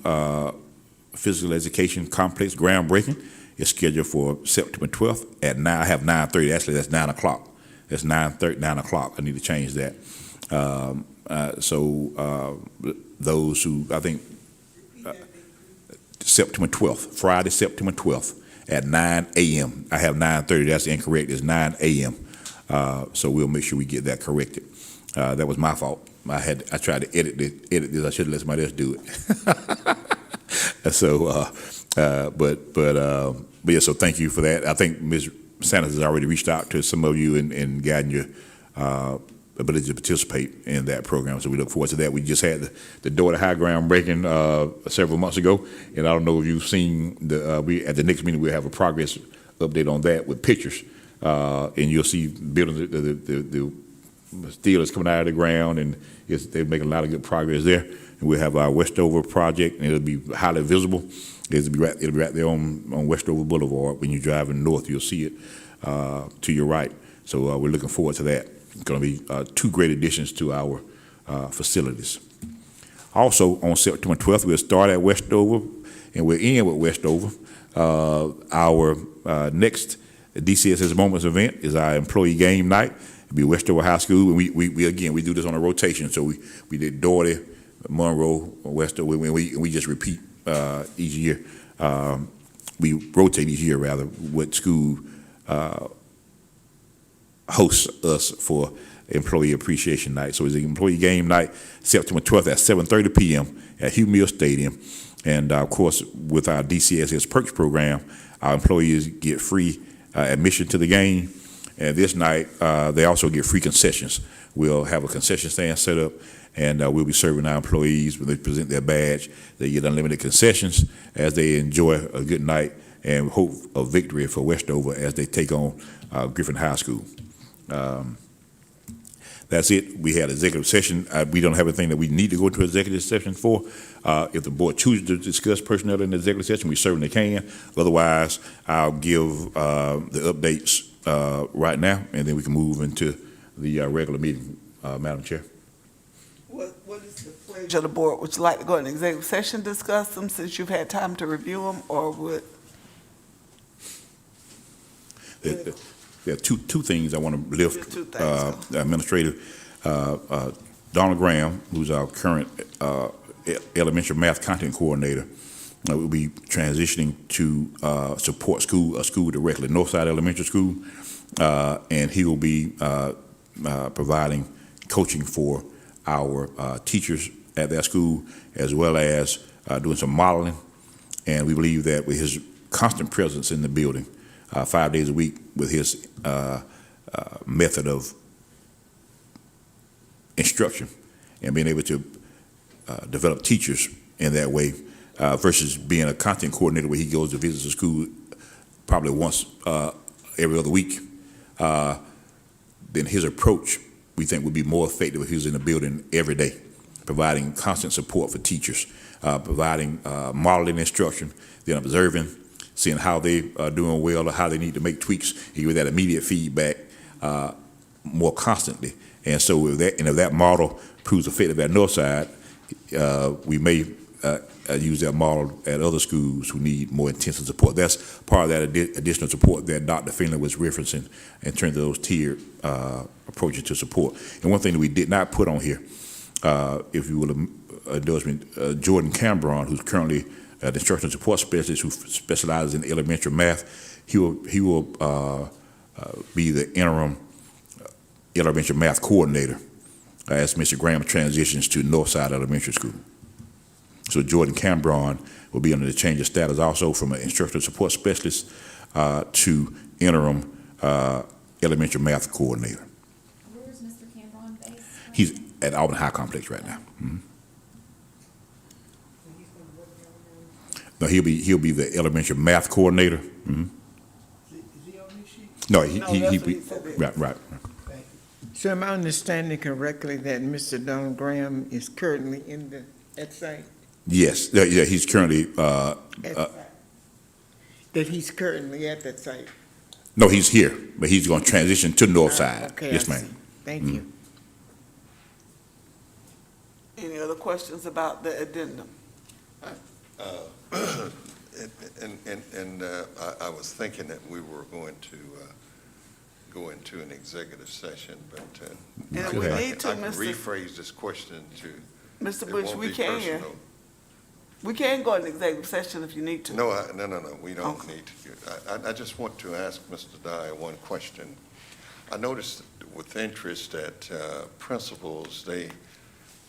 Physical Education Complex groundbreaking is scheduled for September 12th at 9. I have 9:30. Actually, that's 9 o'clock. That's 9:30, 9 o'clock. I need to change that. Those who, I think, September 12th, Friday, September 12th at 9 a.m. I have 9:30. That's incorrect. It's 9 a.m. So we'll make sure we get that corrected. That was my fault. I tried to edit this. I should have let somebody else do it. So, but yeah. So thank you for that. I think Ms. Sanders has already reached out to some of you and gotten your ability to participate in that program. So we look forward to that. We just had the Dougherty High groundbreaking several months ago, and I don't know if you've seen we at the next meeting we'll have a progress update on that with pictures, and you'll see buildings the steel is coming out of the ground, and they're making a lot of good progress there. And we'll have our Westover project, and it'll be highly visible. It'll be right there on Westover Boulevard. When you're driving north, you'll see it to your right. So we're looking forward to that. It's going to be 2 great additions to our facilities. Also, on September 12th, we'll start at Westover, and we'll end with Westover. Our next DCSS Moments event is our employee game night. It'll be Westover High School, and we do this on a rotation. So we did Dougherty, Monroe, Westover, and we just repeat each year. We rotate each year, rather, what school hosts us for Employee Appreciation Night. So it's an employee game night, September 12th at 7:30 p.m. at Hugh Mills Stadium. And of course, with our DCSS Perks program, our employees get free admission to the game. And this night, they also get free concessions. We'll have a concession stand set up, and we'll be serving our employees when they present their badge. They get unlimited concessions as they enjoy a good night and hope of victory for Westover as they take on Griffin High School. That's it. We had executive session. We don't have anything that we need to go into executive session for. If the board chooses to discuss personnel in the executive session, we certainly can. Otherwise, I'll give the updates right now, and then we can move into the regular meeting, Madam Chair. What is the pleasure of the board? Would you like to go in executive session, discuss them since you've had time to review them, or would? There are two things I want to lift. Two things. Administrator Donald Graham, who's our current elementary math content coordinator, will be transitioning to support a school directly, Northside Elementary School, and he will be providing coaching for our teachers at that school, as well as doing some modeling. And we believe that with his constant presence in the building, 5 days a week, with his method of instruction and being able to develop teachers in that way, versus being a content coordinator where he goes to visit the school probably once every other week, then his approach, we think, would be more effective if he was in the building every day, providing constant support for teachers, providing modeling instruction, then observing, seeing how they are doing well or how they need to make tweaks. He give that immediate feedback more constantly. And so if that model proves effective at Northside, we may use that model at other schools who need more intensive support. That's part of that additional support that Dr. Finley was referencing in terms of those tiered approaches to support. And one thing that we did not put on here, if you will indulge me, Jordan Cambron, who's currently the instructional support specialist who specializes in elementary math, he will be the interim elementary math coordinator as Mr. Graham transitions to Northside Elementary School. So Jordan Cambron will be under the change of status also from an instructional support specialist to interim elementary math coordinator. Where is Mr. Cambron based? He's at Auburn High Complex right now. Mm-hmm. No, he'll be the elementary math coordinator. Mm-hmm. Is he on this sheet? No, that's what he said. right. So am I understanding correctly that Mr. Donald Graham is currently at site? Yes, yeah, he's currently, That he's currently at that site? no, he's here, but he's going to transition to Northside. Okay, Yes, I ma'am. see. Thank you. Any other questions about the addendum? I was thinking that we were going to go into an executive session, but And we Okay. need to, I can Mr. rephrase this question to, Mr. it Bush, won't we be can. personal. We can go in executive session if you need to. No, we don't Okay. need to. I just want to ask Mr. Dyer one question. I noticed with interest that principals, they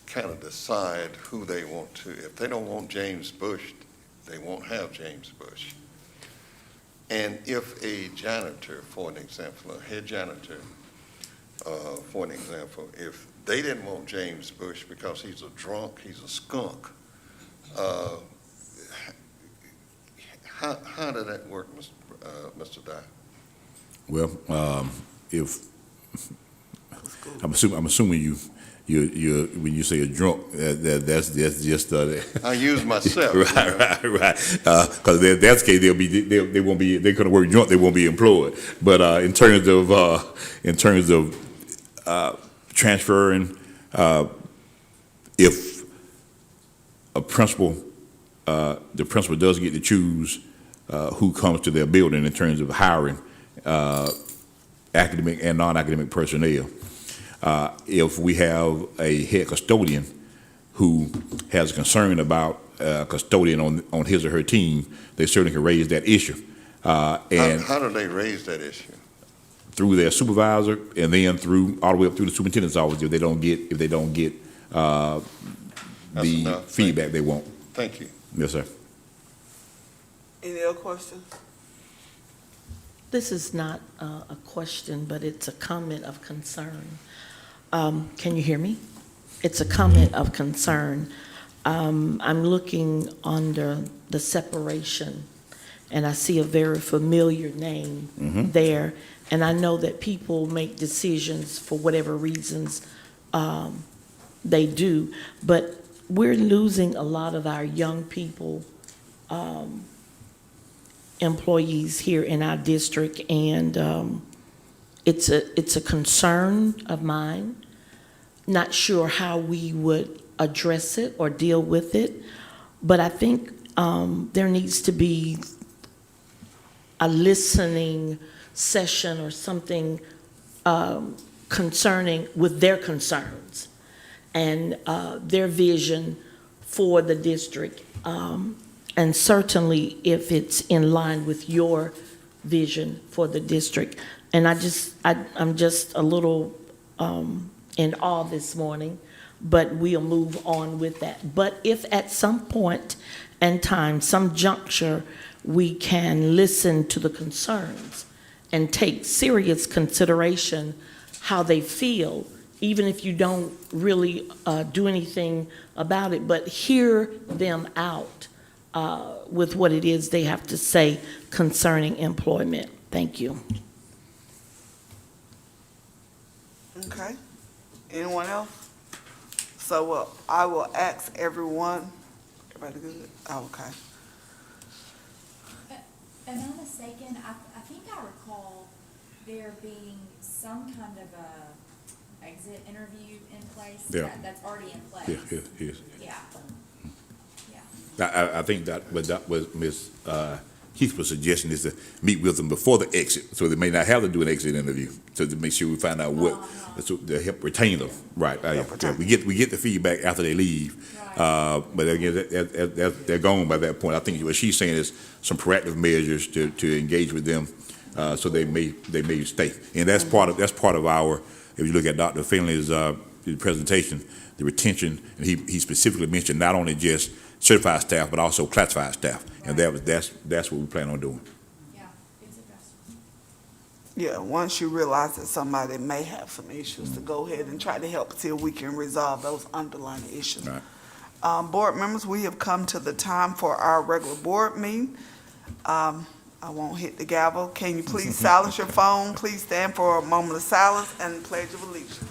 kind of decide who they want to. If they don't want James Bush, they won't have James Bush. And if a janitor, for an example, a head janitor, for an example, if they didn't want James Bush because he's a drunk, he's a skunk, how did that work, Mr. Dyer? Well, if I'm assuming you when you say a drunk, that's just I use myself. right. Because in that case, they won't be, they couldn't work drunk, they won't be employed. But in terms of transferring, if a principal, the principal does get to choose who comes to their building in terms of hiring academic and non-academic personnel. If we have a head custodian who has a concern about a custodian on his or her team, they certainly can raise that issue. And How do they raise that issue? through their supervisor, and then all the way up through the superintendent's office if they don't get That's the enough. feedback they want. Thank you. Yes, sir. Any other questions? This is not a question, but it's a comment of concern. Can you hear me? It's a comment of concern. I'm looking under the separation, and I see a very familiar name there. And I know that people make decisions for whatever reasons they do, but we're losing a lot of our young people, employees here in our district, and it's a concern of mine. Not sure how we would address it or deal with it, but I think there needs to be a listening session or something concerning with their concerns and their vision for the district. And certainly if it's in line with your vision for the district. And I'm just a little in awe this morning, but we'll move on with that. But if at some point in time, some juncture, we can listen to the concerns and take serious consideration how they feel, even if you don't really do anything about it, but hear them out with what it is they have to say concerning employment. Thank you. Okay. Anyone else? So I will ask everyone. Everybody good? Oh, okay. Am I mistaken? I think I recall there being some kind of a exit interview in place. Yeah. That's already in place. Yes. Yeah. Yeah. I think that was Ms. Keith was suggesting is to meet with them before the exit, so they may not have to do an exit interview, so to make sure we find out what, so to help retain them. Right. Yeah, we get the feedback after they leave. Right. But again, they're gone by that point. I think what she's saying is some proactive measures to engage with them, so they may stay. And that's part of our, if you look at Dr. Finley's presentation, the retention, and he specifically mentioned not only just certified staff, but also classified staff. And that's what we plan on doing. Yeah. It's addressed. Yeah, once you realize that somebody may have some issues, to go ahead and try to help see if we can resolve those underlying issues. Right. Board members, we have come to the time for our regular board meeting. I won't hit the gavel. Can you please silence your phone? Please stand for a moment of silence and the Pledge of Allegiance.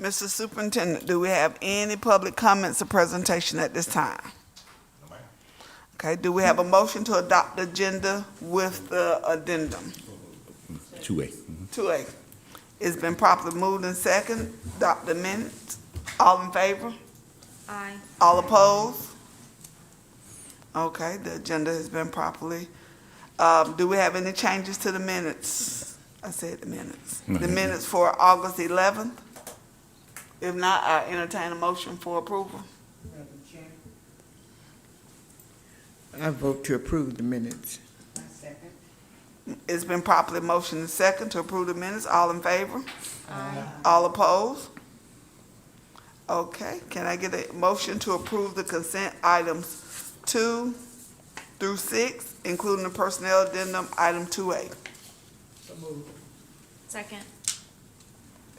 Mr. Superintendent, do we have any public comments or presentation at this time? No, ma'am. Okay, do we have a motion to adopt the agenda with the addendum? 2A. 2A. It's been properly moved and second. Adopt the minutes. All in favor? Aye. All opposed? Okay, the agenda has been properly. Do we have any changes to the minutes? I said the minutes. The minutes for August 11th? If not, I entertain a motion for approval. Madam Chair, I vote to approve the minutes. I second. It's been properly motioned and second to approve the minutes. All in favor? Aye. All opposed? Okay, can I get a motion to approve the consent items 2 through 6, including the personnel addendum, item 2A? Second.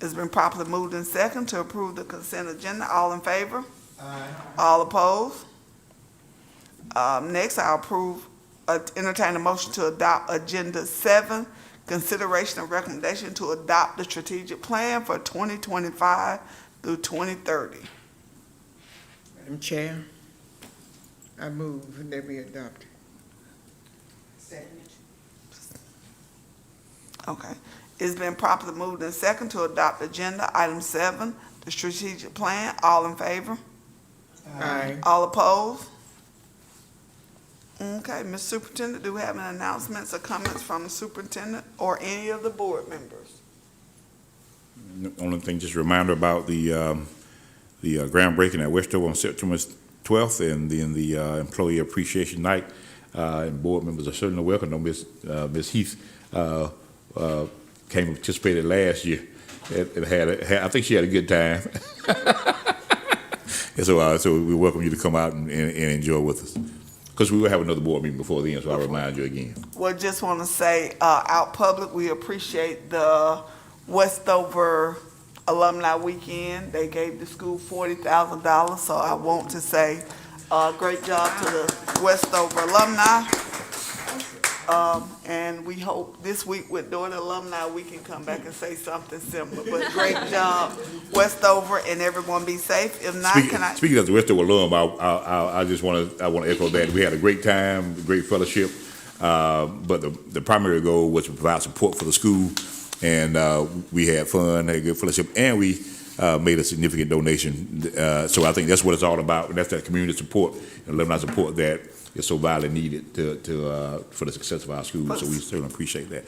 It's been properly moved and second to approve the consent agenda. All in favor? Aye. All opposed? Next, I'll entertain a motion to adopt Agenda 7, consideration of recommendation to adopt the strategic plan for 2025 through 2030. Madam Chair, I move that we adopt. Second. Okay. It's been properly moved and second to adopt agenda item 7, the strategic plan. All in favor? Aye. All opposed? Okay, Ms. Superintendent, do we have any announcements or comments from the superintendent or any of the board members? Only thing, just a reminder about the groundbreaking at Westover on September 12th, and then the employee appreciation night. And board members are certainly welcome. Ms. Heath came and participated last year. I think she had a good time. And so we welcome you to come out and enjoy with us. Because we will have another board meeting before then, so I'll remind you again. Well, just want to say, out public, we appreciate the Westover Alumni Weekend. They gave the school $40,000, so I want to say, great job to the Westover alumni. And we hope this week with doing alumni, we can come back and say something similar. But great job, Westover, and everyone be safe. If not, Speaking as a Westover alum, I want to echo that we had a great time, great fellowship. But the primary goal was to provide support for the school, and we had fun, had a good fellowship, and we made a significant donation. So I think that's what it's all about. That's that community support and alumni support that is so vitally needed for the success of our school. So we certainly appreciate that.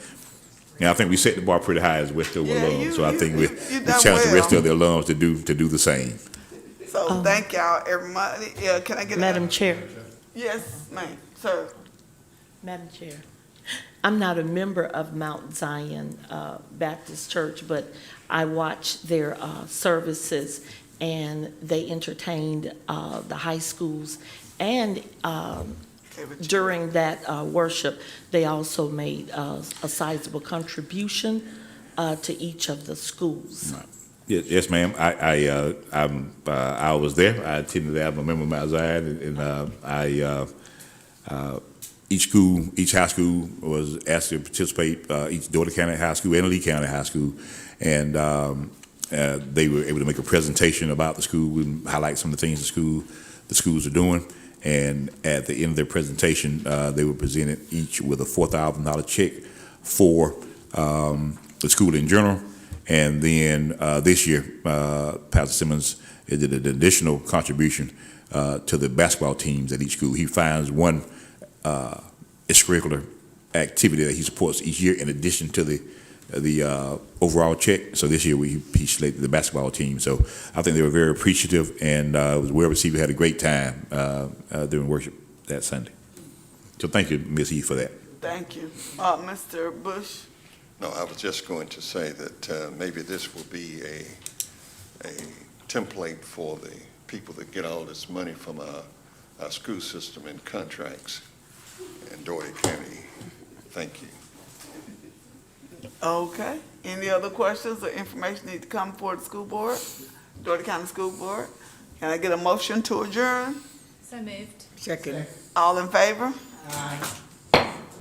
And I think we set the bar pretty high as Westover alums. So I think we challenge the rest of the alums to do the same. So thank y'all, everybody. Yeah, can I get Madam Chair. Yes, ma'am, sir. Madam Chair, I'm not a member of Mount Zion Baptist Church, but I watched their services, and they entertained the high schools. And during that worship, they also made a sizable contribution to each of the schools. Right. Yes, ma'am. I was there. I attended that. I'm a member of Mount Zion, and each high school was asked to participate. Each Dougherty County High School and Lee County High School, and they were able to make a presentation about the school and highlight some of the things the schools are doing. And at the end of their presentation, they were presented each with a $4,000 check for the school in general. And then this year, Pastor Simmons did an additional contribution to the basketball teams at each school. He finds one extracurricular activity that he supports each year in addition to the overall check. So this year he selected the basketball team. So I think they were very appreciative, and it was well received. We had a great time during worship that Sunday. So thank you, Ms. E, for that. Thank you. Mr. Bush? No, I was just going to say that maybe this will be a template for the people that get all this money from our school system and contracts in Dougherty County. Thank you. Okay. Any other questions or information need to come before the school board? Dougherty County School Board? Can I get a motion to adjourn? So moved. Second. All in favor? Aye.